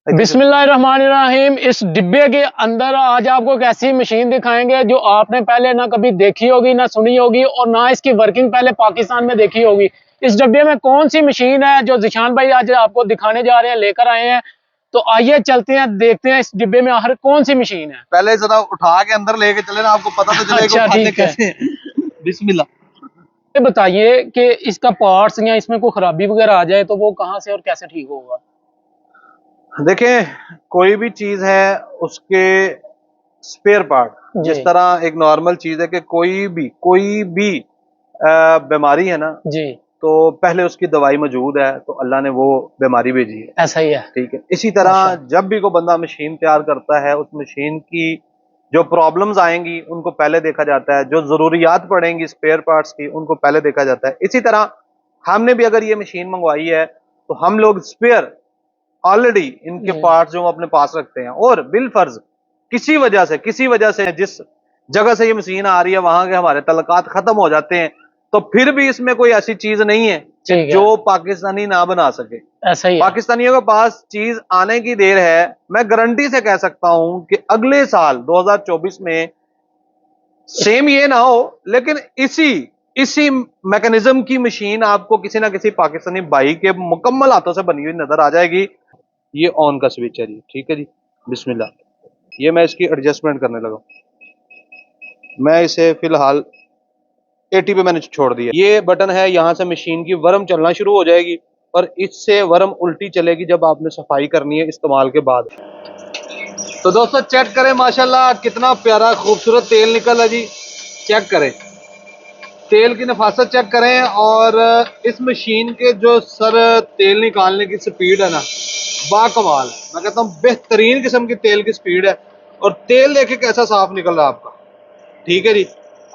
बिस्मिल्लाहिर्रहमानिर्रहीम। इस डिब्बे के अंदर आज आपको एक ऐसी मशीन दिखाएंगे जो आपने पहले ना कभी देखी होगी, ना सुनी होगी और ना इसकी वर्किंग पहले पाकिस्तान में देखी होगी। इस डिब्बे में कौन सी मशीन है जो जिशान भाई आज आपको दिखाने जा रहे हैं, लेकर आए हैं। तो आइए चलते हैं, देखते हैं इस डिब्बे में आखिर कौन सी मशीन है। पहले जरा उठा के अंदर लेके चले ना, आपको पता तो चलेगा। अच्छा ठीक है। बिस्मिल्लाह। ये बताइए कि इसका पार्ट्स या इसमें कोई खराबी वगैरह आ जाए तो वो कहाँ से और कैसे ठीक होगा। देखें, कोई भी चीज है उसके स्पेयर पार्ट, जिस तरह एक नॉर्मल चीज है कि कोई भी बीमारी है ना जी, तो पहले उसकी दवाई मौजूद है, तो अल्लाह ने वो बीमारी भेजी है। ऐसा ही है। ठीक है, इसी तरह जब भी कोई बंदा मशीन तैयार करता है, उस मशीन की जो प्रॉब्लम्स आएंगी उनको पहले देखा जाता है, जो जरूरियात पड़ेंगी स्पेयर पार्ट्स की उनको पहले देखा जाता है। इसी तरह हमने भी अगर ये मशीन मंगवाई है तो हम लोग स्पेयर ऑलरेडी इनके पार्ट्स जो अपने पास रखते हैं, और बिल फर्ज किसी वजह से जिस जगह से ये मशीन आ रही है वहां के हमारे तलकात खत्म हो जाते हैं, तो फिर भी इसमें कोई ऐसी चीज नहीं है जो पाकिस्तानी ना बना सके। ऐसा ही पाकिस्तानियों के पास चीज आने की देर है। मैं गारंटी से कह सकता हूं कि अगले साल 2024 में सेम ये ना हो, लेकिन इसी मैकेनिज्म की मशीन आपको किसी ना किसी पाकिस्तानी भाई के मुकम्मल हाथों से बनी हुई नजर आ जाएगी। ये ऑन का स्विच है जी, ठीक है जी। बिस्मिल्लाह। ये मैं इसकी एडजस्टमेंट करने लगा। मैं इसे फिलहाल 80 पे मैंने छोड़ दिया। ये बटन है, यहाँ से मशीन की वर्म चलना शुरू हो जाएगी और इससे वर्म उल्टी चलेगी जब आपने सफाई करनी है इस्तेमाल के बाद। तो दोस्तों चेक करें, माशाल्लाह कितना प्यारा खूबसूरत तेल निकल है जी। चेक करें, तेल की नफासत चेक करें, और इस मशीन के जो तेल निकालने की स्पीड है ना, बाकमाल। मैं कहता हूँ बेहतरीन किस्म की तेल की स्पीड है, और तेल देखे कैसा साफ निकल रहा है आपका। ठीक है जी।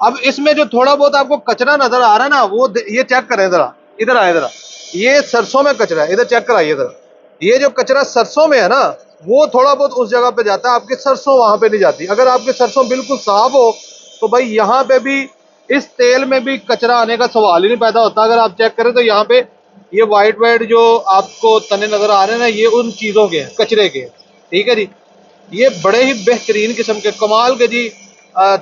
अब इसमें जो थोड़ा बहुत आपको कचरा नजर आ रहा है ना, वो ये चेक करें जरा, इधर आए जरा। ये सरसों में कचरा है, इधर चेक कराइए जरा। ये जो कचरा सरसों में है ना, वो थोड़ा बहुत उस जगह पे जाता है, आपकी सरसों वहां पे नहीं जाती। अगर आपकी सरसों बिल्कुल साफ हो तो भाई यहाँ पे भी, इस तेल में भी कचरा आने का सवाल ही नहीं पैदा होता। अगर आप चेक करें तो यहाँ पे ये वाइट जो आपको तने नजर आ रहे हैं ना, ये उन चीजों के कचरे के। ठीक है जी। ये बड़े ही बेहतरीन किस्म के कमाल के जी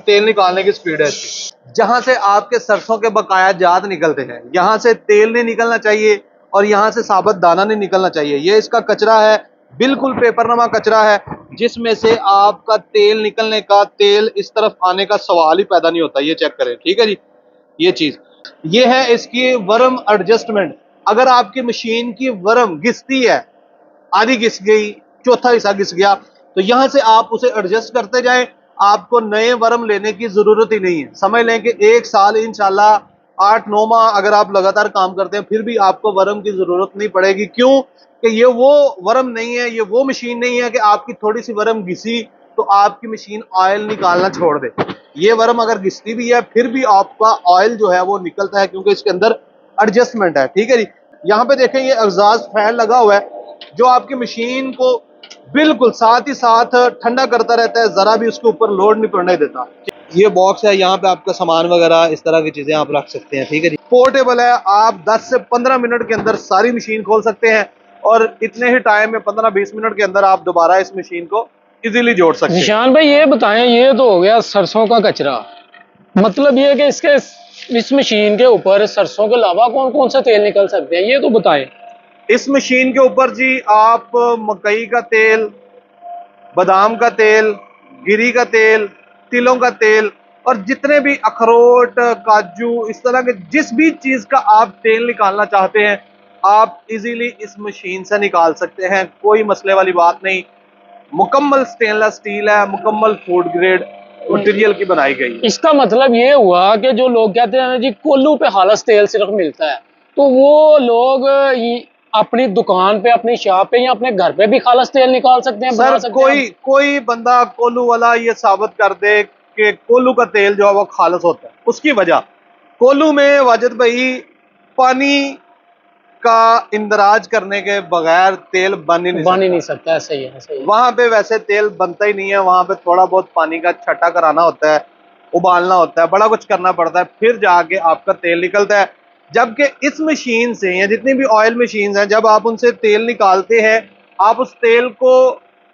तेल निकालने की स्पीड है इसकी। जहां से आपके सरसों के बकाया जात निकलते हैं, यहाँ से तेल नहीं निकलना चाहिए और यहाँ से साबुत दाना नहीं निकलना चाहिए। ये इसका कचरा है, बिल्कुल पेपरनमा कचरा है, जिसमें से आपका तेल निकलने का, तेल इस तरफ आने का सवाल ही पैदा नहीं होता। ये चेक करें, ठीक है जी। ये चीज, ये है इसकी वर्म एडजस्टमेंट। अगर आपकी मशीन की वर्म घिसती है, आधी घिस गई, चौथा हिस्सा घिस गया, तो यहां से आप उसे एडजस्ट करते जाएं। आपको नए वर्म लेने की जरूरत ही नहीं है। समझ लें कि 1 साल इंशाल्लाह 8-9 माह अगर आप लगातार काम करते हैं, फिर भी आपको वर्म की जरूरत नहीं पड़ेगी। क्यों? कि ये वो वर्म नहीं है, ये वो मशीन नहीं है कि आपकी थोड़ी सी वर्म घिसी तो आपकी मशीन ऑयल निकालना छोड़ दे। ये वर्म अगर घिसती भी है फिर भी आपका ऑयल जो है वो निकलता है, क्योंकि इसके अंदर एडजस्टमेंट है। ठीक है जी। यहाँ पे देखें, ये एग्जॉस्ट फैन लगा हुआ है जो आपकी मशीन को बिल्कुल साथ ही साथ ठंडा करता रहता है, जरा भी उसके ऊपर लोड नहीं पड़ने देता। ये बॉक्स है, यहाँ पे आपका सामान वगैरह इस तरह की चीजें आप रख सकते हैं। ठीक है जी। पोर्टेबल है, आप 10 से 15 मिनट के अंदर सारी मशीन खोल सकते हैं, और इतने ही टाइम में 15-20 मिनट के अंदर आप दोबारा इस मशीन को इजीली जोड़ सकते हैं। निशान भाई ये बताएं, ये तो हो गया सरसों का कचरा, मतलब ये कि इस मशीन के ऊपर सरसों के अलावा कौन कौन सा तेल निकल सकते हैं, ये तो बताएं। इस मशीन के ऊपर जी आप मकई का तेल, बादाम का तेल, गिरी का तेल, तिलों का तेल, और जितने भी अखरोट, काजू, इस तरह के जिस भी चीज का आप तेल निकालना चाहते हैं, आप इजीली इस मशीन से निकाल सकते हैं। कोई मसले वाली बात नहीं। मुकम्मल स्टेनलेस स्टील है, मुकम्मल फूड ग्रेड मटेरियल की बनाई गई है। इसका मतलब ये हुआ कि जो लोग कहते हैं जी कोल्लू पे खालस तेल सिर्फ मिलता है, तो वो लोग अपनी दुकान पे, अपनी शॉप पे या अपने घर पे भी खालस तेल निकाल सकते हैं, बना सकते हैं। कोई बंदा कोल्लू वाला ये साबित कर दे कि कोल्लू का तेल जो है वो खालस होता है, उसकी वजह, कोल्लू में वाजिद भाई पानी का इंदराज करने के बगैर तेल बन ही नहीं सकता। ऐसा ही है। वहां पे वैसे तेल बनता ही नहीं है, वहां पे थोड़ा बहुत पानी का छटा कराना होता है, उबालना होता है, बड़ा कुछ करना पड़ता है, फिर जाके आपका तेल निकलता है। जबकि इस मशीन से, या जितनी भी ऑयल मशीन हैं, जब आप उनसे तेल निकालते हैं, आप उस तेल को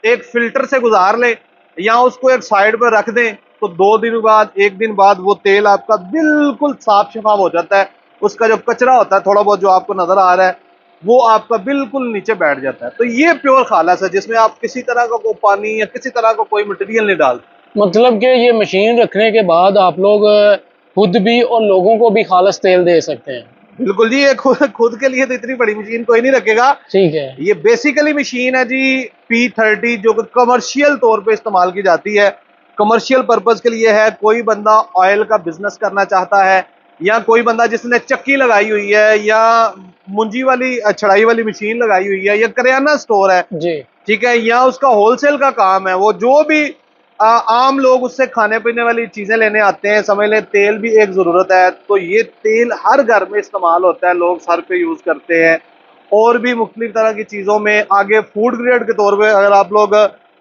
एक फिल्टर से गुजार लें या उसको एक साइड पर रख दें, तो 2 दिन बाद, 1 दिन बाद वो तेल आपका बिल्कुल साफ शफाफ हो जाता है। उसका जो कचरा होता है थोड़ा बहुत जो आपको नजर आ रहा है, वो आपका बिल्कुल नीचे बैठ जाता है। तो ये प्योर खालस है, जिसमें आप किसी तरह का कोई पानी या किसी तरह का कोई मटेरियल नहीं डालते। मतलब कि ये मशीन रखने के बाद आप लोग खुद भी और लोगों को भी खालिस तेल दे सकते हैं। बिल्कुल जी, ये खुद के लिए तो इतनी बड़ी मशीन कोई नहीं रखेगा। ठीक है। ये बेसिकली मशीन है जी P30, जो कि कमर्शियल तौर पे इस्तेमाल की जाती है, कमर्शियल पर्पज के लिए है। कोई बंदा ऑयल का बिजनेस करना चाहता है, या कोई बंदा जिसने चक्की लगाई हुई है, या मुंजी वाली छड़ाई वाली मशीन लगाई हुई है, या करियाना स्टोर है, जी। ठीक है, या उसका होलसेल का काम है, वो जो भी आम लोग उससे खाने पीने वाली चीजें लेने आते हैं, समझ लें तेल भी एक जरूरत है, तो ये तेल हर घर में इस्तेमाल होता है, लोग सर पे यूज करते हैं। और भी मुख्तलिफ तरह की चीजों में, आगे फूड ग्रेड के तौर पे अगर आप लोग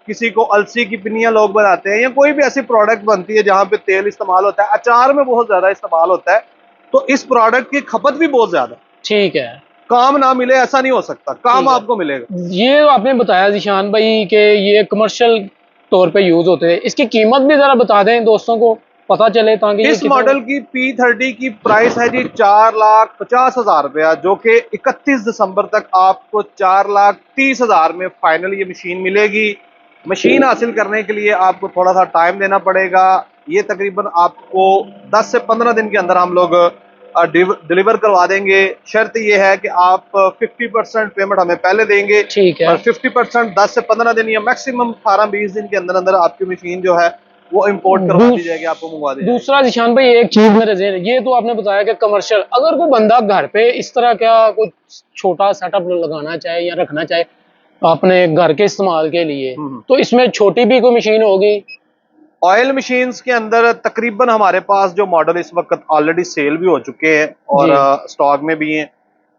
किसी को अलसी की पिनियां लोग बनाते हैं, या कोई भी ऐसी प्रोडक्ट बनती है जहां पे तेल इस्तेमाल होता है, अचार में बहुत ज्यादा इस्तेमाल होता है, तो इस प्रोडक्ट की खपत भी बहुत ज्यादा। ठीक है। काम ना मिले ऐसा नहीं हो सकता, काम ठीक है। आपको मिलेगा। ये आपने बताया ज़ीशान भाई कि ये कमर्शियल तौर पे यूज़ होते हैं। इसकी कीमत भी ज़रा बता दें दोस्तों को, पता चले, ताकि ये इस कितना। मॉडल की P30 की प्राइस है जी 4,50,000 रुपया, जो कि 31 दिसंबर तक आपको 4,30,000 में फाइनल ये मशीन मिलेगी। मशीन हासिल करने के लिए आपको थोड़ा सा टाइम देना पड़ेगा। ये तकरीबन आपको 10 से 15 दिन के अंदर हम लोग डिलीवर करवा देंगे। शर्त ये है कि आप 50% पेमेंट हमें पहले देंगे, ठीक है। और 50% 10 से 15 दिन या मैक्सिमम 18-20 दिन के अंदर अंदर आपकी मशीन जो है वो इंपोर्ट करवा दी जाएगी, आपको मंगवा दी जाएगी। दूसरा ज़ीशान भाई एक चीज़ मेरे ज़हन, ये तो आपने बताया कि कमर्शियल, अगर कोई बंदा घर पे इस तरह का कोई छोटा सेटअप लगाना चाहे या रखना चाहे अपने घर के इस्तेमाल के लिए, तो इसमें छोटी भी कोई मशीन होगी? ऑयल मशीन्स के अंदर तकरीबन हमारे पास जो मॉडल इस वक्त ऑलरेडी सेल भी हो चुके हैं और जी। स्टॉक में भी हैं,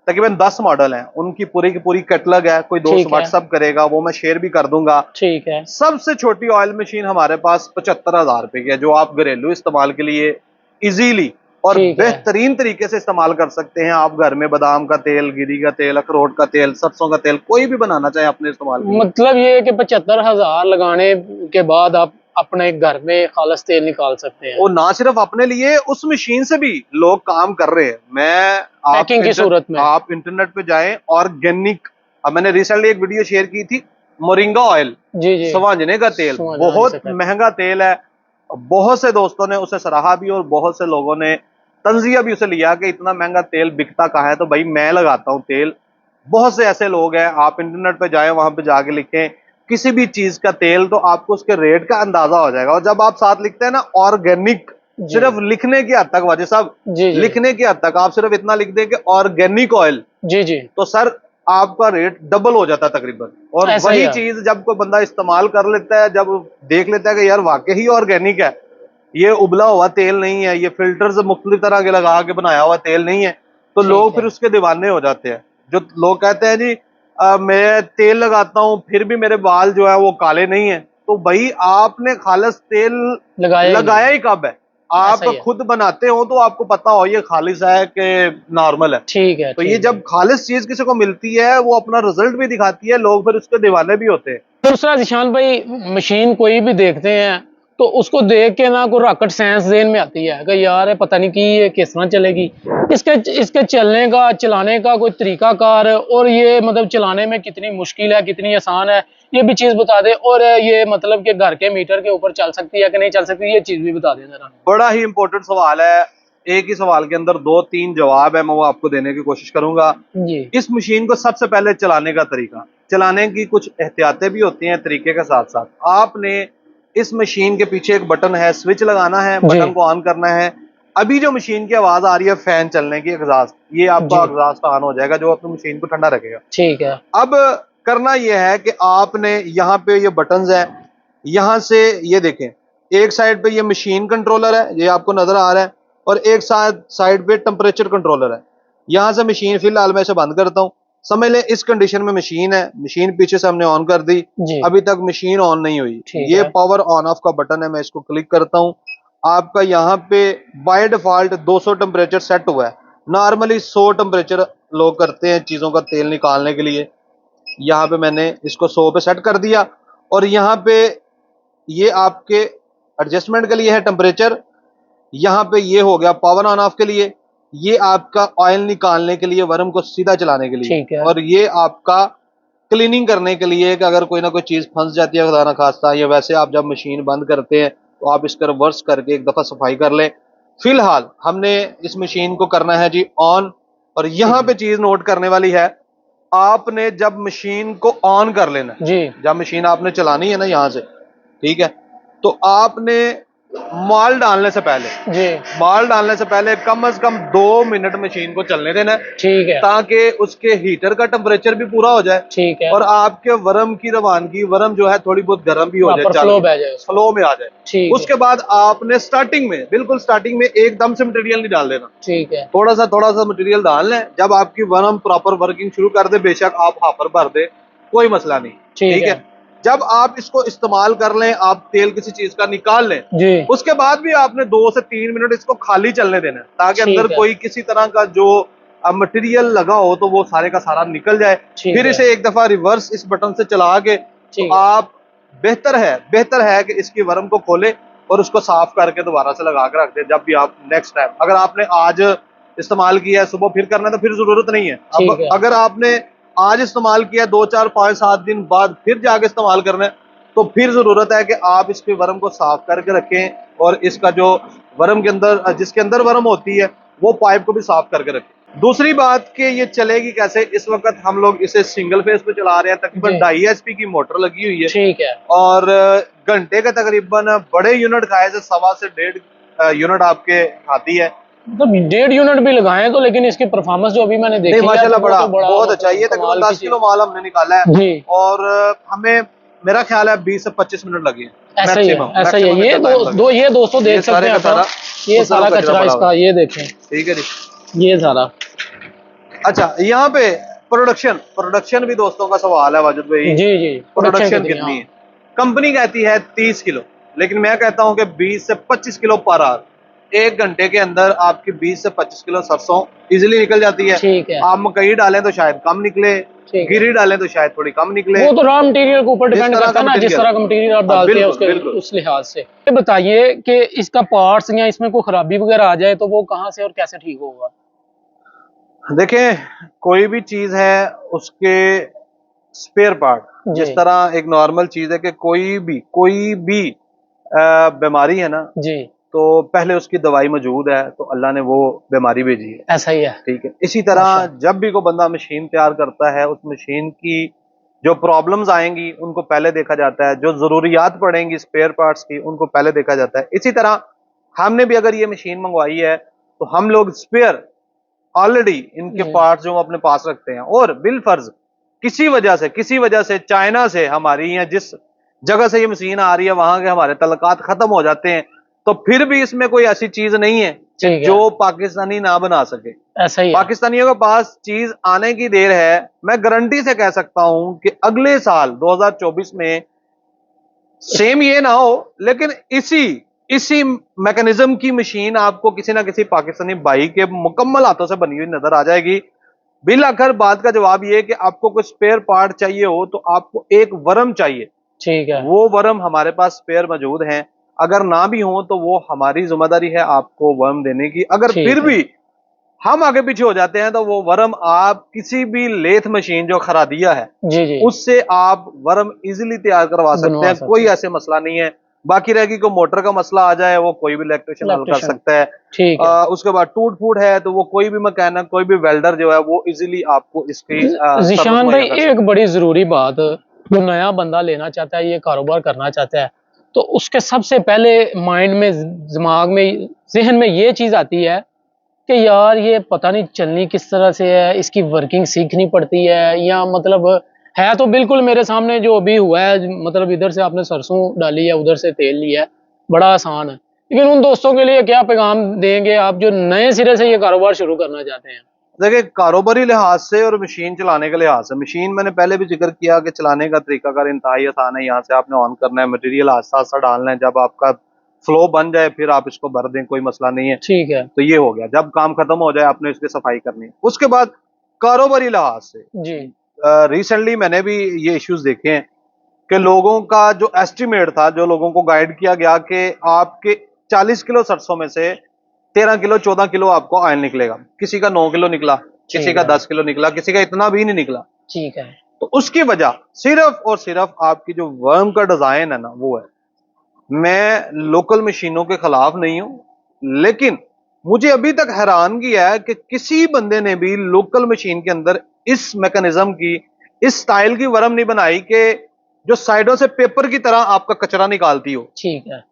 तकरीबन 10 मॉडल हैं। उनकी पूरी की पूरी कैटलॉग है, कोई दोस्त ठीक है। व्हाट्सअप करेगा वो मैं शेयर भी कर दूंगा। ठीक है। सबसे छोटी ऑयल मशीन हमारे पास 75,000 रुपए की है, जो आप घरेलू इस्तेमाल के लिए इजीली और ठीक है। बेहतरीन तरीके से इस्तेमाल कर सकते हैं। आप घर में बादाम का तेल, गिरी का तेल, अखरोट का तेल, सरसों का तेल, कोई भी बनाना चाहे अपने इस्तेमाल के लिए। मतलब ये है कि 75,000 लगाने के बाद आप अपने घर में खालिस तेल निकाल सकते हैं, और ना सिर्फ अपने लिए, उस मशीन से भी लोग काम कर रहे हैं। पैकिंग की सूरत में। आप इंटरनेट पे जाएं, ऑर्गेनिक, अब मैंने रिसेंटली एक वीडियो शेयर की थी, मोरिंगा ऑयल, जी जी, सवांजने का तेल, बहुत महंगा तेल है। बहुत से दोस्तों ने उसे सराहा भी, और बहुत से लोगों ने तंजिया भी उसे लिया कि इतना महंगा तेल बिकता कहाँ है, तो भाई मैं लगाता हूँ तेल। बहुत से ऐसे लोग हैं, आप इंटरनेट पे जाएं, वहां पे जाके लिखें किसी भी चीज का तेल, तो आपको उसके रेट का अंदाजा हो जाएगा। और जब आप साथ लिखते हैं ना ऑर्गेनिक, सिर्फ लिखने की हद तक, वाजिब साहब, लिखने की हद तक आप सिर्फ इतना लिख दें कि ऑर्गेनिक ऑयल, जी जी, तो सर आपका रेट डबल हो जाता है तकरीबन। और वही चीज जब कोई बंदा इस्तेमाल कर लेता है, जब देख लेता है कि यार वाकई ही ऑर्गेनिक है, ये उबला हुआ तेल नहीं है, ये फिल्टर से मुख्तलिफ तरह के लगा के बनाया हुआ तेल नहीं है, तो लोग फिर उसके दीवाने हो जाते हैं। जो लोग कहते हैं जी मैं तेल लगाता हूं फिर भी मेरे बाल जो है वो काले नहीं है, तो भाई आपने खालिस तेल लगाया ही कब है? आप खुद बनाते हो तो आपको पता हो ये खालिस है कि नॉर्मल है। ठीक है। तो ये जब खालिस चीज किसी को मिलती है, वो अपना रिजल्ट भी दिखाती है, लोग फिर उसके दीवाने भी होते हैं। दूसरा ज़ीशान भाई, मशीन कोई भी देखते हैं तो उसको देख के ना कोई रॉकेट साइंस ज़हन में आती है कि यार पता नहीं कि ये किस तरह चलेगी, इसके चलने का, चलाने का कोई तरीकाकार, और ये मतलब चलाने में कितनी मुश्किल है, कितनी आसान है, ये भी चीज़ बता दे। और ये मतलब कि घर के मीटर के ऊपर चल सकती है कि नहीं चल सकती, ये चीज़ भी बता दें जरा। बड़ा ही इंपॉर्टेंट सवाल है, एक ही सवाल के अंदर 2-3 जवाब है, मैं वो आपको देने की कोशिश करूंगा जी। इस मशीन को सबसे पहले चलाने का तरीका, चलाने की कुछ एहतियातें भी होती हैं तरीके के साथ साथ। आपने इस मशीन के पीछे एक बटन है, स्विच लगाना है, बटन को ऑन करना है। अभी जो मशीन की आवाज आ रही है फैन चलने की, एग्जॉस्ट, ये आपका एग्जॉस्ट ऑन हो जाएगा, जो अपनी मशीन को ठंडा रखेगा। ठीक है। अब करना यह है कि आपने यहाँ पे ये बटन है, यहां से ये देखें, एक साइड पे ये मशीन कंट्रोलर है, ये आपको नजर आ रहा है, और एक साइड पे टेम्परेचर कंट्रोलर है। यहां से मशीन फिलहाल मैं इसे बंद करता हूं। समझ लें इस कंडीशन में मशीन है, मशीन पीछे से हमने ऑन कर दी, अभी तक मशीन ऑन नहीं हुई। ये पावर ऑन ऑफ का बटन है, मैं इसको क्लिक करता हूं। आपका यहाँ पे बाय डिफॉल्ट 200 टेम्परेचर सेट हुआ है। नॉर्मली 100 टेम्परेचर लोग करते हैं चीजों का तेल निकालने के लिए। यहाँ पे मैंने इसको 100 पे सेट कर दिया और यहाँ पे ये आपके एडजस्टमेंट के लिए है टेम्परेचर। यहाँ पे ये हो गया पावर ऑन ऑफ के लिए, ये आपका ऑयल निकालने के लिए, वर्म को सीधा चलाने के लिए, ठीक है। और ये आपका क्लीनिंग करने के लिए कि अगर कोई ना कोई चीज फंस जाती है खुदा ना खास्ता, या वैसे आप जब मशीन बंद करते हैं तो आप इसका रिवर्स करके एक दफा सफाई कर लें। फिलहाल हमने इस मशीन को करना है जी ऑन। और यहाँ पे चीज नोट करने वाली है, आपने जब मशीन को ऑन कर लेना है जी, जब मशीन आपने चलानी है ना यहाँ से, ठीक है, तो आपने माल डालने से पहले कम से कम 2 मिनट मशीन को चलने देना है, ठीक है, ताकि उसके हीटर का टेम्परेचर भी पूरा हो जाए, ठीक है, और आपके वर्म की रवानगी, वर्म जो है थोड़ी बहुत गर्म भी हो जाए, फ्लो में आ जाए। ठीक उसके बाद आपने स्टार्टिंग में, बिल्कुल स्टार्टिंग में एकदम से मटेरियल नहीं डाल देना, ठीक है, थोड़ा सा मटेरियल डाल लें। जब आपकी वर्म प्रॉपर वर्किंग शुरू कर दे, बेशक आप हाफर भर दे, कोई मसला नहीं, ठीक है। जब आप इसको इस्तेमाल कर लें, आप तेल किसी चीज का निकाल लें जी, उसके बाद भी आपने 2 से 3 मिनट इसको खाली चलने देना है, ताकि अंदर कोई किसी तरह का जो मटेरियल लगा हो तो वो सारे का सारा निकल जाए। फिर इसे एक दफा रिवर्स इस बटन से चला के तो आप बेहतर है कि इसकी वर्म को खोले और उसको साफ करके दोबारा से लगा के रख दे। जब भी आप नेक्स्ट टाइम, अगर आपने आज इस्तेमाल किया है, सुबह फिर करना है तो फिर जरूरत नहीं है। अब अगर आपने आज इस्तेमाल किया 2, 4, 5, 7 दिन बाद फिर जाके इस्तेमाल करना है तो फिर जरूरत है कि आप इसके वर्म को साफ करके रखें और इसका जो वर्म के अंदर, जिसके अंदर वर्म होती है, वो पाइप को भी साफ करके रखें। दूसरी बात कि ये चलेगी कैसे, इस वक्त हम लोग इसे सिंगल फेस पे चला रहे हैं, तकरीबन 2.5 HP की मोटर लगी हुई है, ठीक है, और घंटे का तकरीबन बड़े यूनिट खाए से 1.25 से 1.5 यूनिट आपके खाती है। मतलब 1.5 यूनिट भी लगाए तो, लेकिन इसकी परफॉर्मेंस जो अभी मैंने देखी है माशाल्लाह तो बहुत अच्छा। ये तकरीबन 10 किलो माल हमने निकाला है जी, और हमें मेरा ख्याल है 20 से 25 मिनट लगे। ऐसा ही है। ये दोस्तों देख सकते हैं, ये सारा कचरा इसका, ये देखें, ठीक है जी, ये सारा। अच्छा, यहाँ पे प्रोडक्शन भी दोस्तों का सवाल है वाजिद भाई। जी, प्रोडक्शन कितनी है? कंपनी कहती है 30 किलो, लेकिन मैं कहता हूँ कि 20 से 25 किलो पर आवर। 1 घंटे के अंदर आपकी 20 से 25 किलो सरसों इजिली निकल जाती है। ठीक है। आप मकई डालें तो शायद कम निकले, गिरी डालें तो शायद थोड़ी कम निकले, वो तो रॉ मटेरियल के ऊपर डिपेंड करता है ना, जिस तरह का मटेरियल आप डालते हैं उसके उस लिहाज से। ये बताइए कि इसका पार्ट्स या इसमें कोई खराबी वगैरह आ जाए तो वो कहाँ से और कैसे ठीक होगा? देखें, कोई भी चीज है उसके स्पेयर पार्ट, जिस तरह एक नॉर्मल चीज है कि कोई भी बीमारी है ना जी, तो पहले उसकी दवाई मौजूद है, तो अल्लाह ने वो बीमारी भेजी है, ऐसा ही है, ठीक है। इसी तरह जब भी कोई बंदा मशीन तैयार करता है, उस मशीन की जो प्रॉब्लम्स आएंगी उनको पहले देखा जाता है, जो जरूरियात पड़ेंगी स्पेयर पार्ट्स की उनको पहले देखा जाता है। इसी तरह हमने भी अगर ये मशीन मंगवाई है तो हम लोग स्पेयर ऑलरेडी इनके पार्ट्स जो अपने पास रखते हैं, और बिल फर्ज किसी वजह से चाइना से हमारी, या जिस जगह से ये मशीन आ रही है वहां के हमारे तल्लकात खत्म हो जाते हैं, तो फिर भी इसमें कोई ऐसी चीज नहीं है जो पाकिस्तानी ना बना सके। ऐसा ही है। पाकिस्तानियों के पास चीज आने की देर है। मैं गारंटी से कह सकता हूं कि अगले साल 2024 में सेम ये ना हो, लेकिन इसी मैकेनिज्म की मशीन आपको किसी ना किसी पाकिस्तानी भाई के मुकम्मल हाथों से बनी हुई नजर आ जाएगी। बिल आखिर बात का जवाब ये है कि आपको कोई स्पेयर पार्ट चाहिए हो तो आपको एक वर्म चाहिए, ठीक है, वो वर्म हमारे पास स्पेयर मौजूद हैं। अगर ना भी हो तो वो हमारी जिम्मेदारी है आपको वर्म देने की। अगर फिर भी हम आगे पीछे हो जाते हैं तो वो वर्म आप किसी भी लेथ मशीन जो खरादिया है जी, उससे आप वर्म इजीली तैयार करवा सकते हैं, कोई ऐसे मसला नहीं है। बाकी रहेगी को मोटर का मसला आ जाए, वो कोई भी इलेक्ट्रिशियन हल कर सकता है, ठीक है। उसके बाद टूट फूट है तो वो कोई भी मैकेनिक, कोई भी वेल्डर जो है वो इजीली आपको इसकी जिशान भाई, एक बड़ी जरूरी बात, जो नया बंदा लेना चाहता है, ये कारोबार करना चाहता है, तो उसके सबसे पहले माइंड में, दिमाग में, जहन में ये चीज आती है कि यार ये पता नहीं चलनी किस तरह से है, इसकी वर्किंग सीखनी पड़ती है, या मतलब है तो बिल्कुल मेरे सामने जो अभी हुआ है, मतलब इधर से आपने सरसों डाली है, उधर से तेल लिया है, बड़ा आसान है। लेकिन उन दोस्तों के लिए क्या पैगाम देंगे आप जो नए सिरे से ये कारोबार शुरू करना चाहते हैं? देखिए, कारोबारी लिहाज से और मशीन चलाने के लिहाज से, मशीन मैंने पहले भी जिक्र किया कि चलाने का तरीकाकार इंतहाई आसान है। यहाँ से आपने ऑन करना है, मटेरियल आस्ता आस्ता डालना है, जब आपका फ्लो बन जाए फिर आप इसको भर दें, कोई मसला नहीं है, ठीक है। तो ये हो गया, जब काम खत्म हो जाए आपने इसकी सफाई करनी है। उसके बाद कारोबारी लिहाज से जी, रिसेंटली मैंने भी ये इश्यूज देखे हैं कि लोगों का जो एस्टिमेट था, जो लोगों को गाइड किया गया कि आपके 40 किलो सरसों में से 13 किलो 14 किलो आपको ऑयल निकलेगा, किसी का 9 किलो निकला, किसी का 10 किलो निकला, किसी का इतना भी नहीं निकला। ठीक है। तो उसकी वजह सिर्फ और सिर्फ आपकी जो वर्म का डिजाइन है ना वो है। मैं लोकल मशीनों के खिलाफ नहीं हूं, लेकिन मुझे अभी तक हैरानगी है कि किसी बंदे ने भी लोकल मशीन के अंदर इस मैकेनिज्म की, इस स्टाइल की वर्म नहीं बनाई कि जो साइडों से पेपर की तरह आपका कचरा निकालती हो। ठीक है।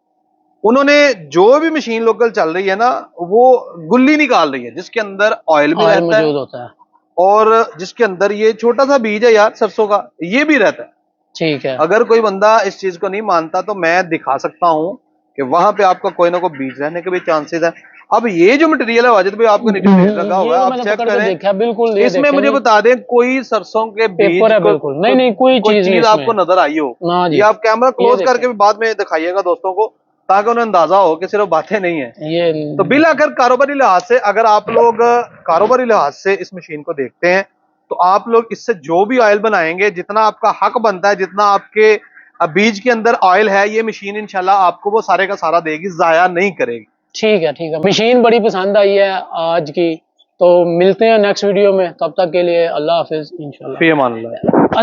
उन्होंने जो भी मशीन लोकल चल रही है ना, वो गुल्ली निकाल रही है जिसके अंदर ऑयल भी ऑयल रहता है मौजूद होता है। और जिसके अंदर ये छोटा सा बीज है यार सरसों का, ये भी रहता है। ठीक है। अगर कोई बंदा इस चीज को नहीं मानता तो मैं दिखा सकता हूं कि वहां पे आपका कोई ना कोई बीज रहने के भी चांसेस है। अब ये जो मटेरियल है वाजिद भाई आपको नीचे ढेर लगा हुआ ये है, तो आप मैंने चेक पकड़ के करें देखा, बिल्कुल ये इसमें। देखें मुझे नहीं, बता दें कोई सरसों के बीज पेपर है बिल्कुल, नहीं नहीं कोई चीज नहीं चीज आपको इसमें। नजर आई हो? ना जी, ये आप कैमरा ये क्लोज करके देखें, भी बाद में दिखाइएगा दोस्तों को, ताकि उन्हें अंदाजा हो कि सिर्फ बातें नहीं है। ये तो बिल आकर कारोबारी लिहाज से, अगर आप लोग कारोबारी लिहाज से इस मशीन को देखते हैं तो आप लोग इससे जो भी ऑयल बनाएंगे, जितना आपका हक बनता है, जितना आपके बीज के अंदर ऑयल है, ये मशीन इंशाल्लाह आपको वो सारे का सारा देगी, जाया नहीं करेगी। ठीक है। ठीक है, मशीन बड़ी पसंद आई है आज की। तो मिलते हैं नेक्स्ट वीडियो में, तब तक के लिए अल्लाह हाफिज इंशाल्लाह। फी अमान अल्लाह।